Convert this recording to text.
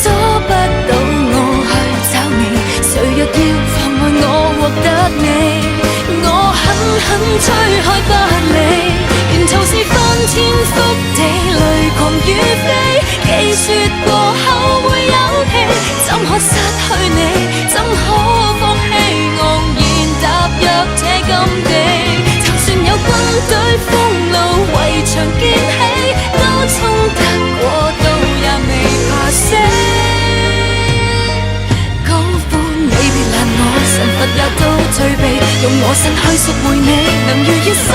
阻不到我去找你。誰若要妨礙我獲得你，我狠吹開不理。沿途是翻天覆地，雷狂雨飛，既說過後會有期，怎可失去你？怎可放棄？昂然踏入這禁地，就算有軍隊封路，圍牆建起，都衝得過度也未怕死。高呼你別攔我，神佛也都罪備，用我身去贖回你，能如一生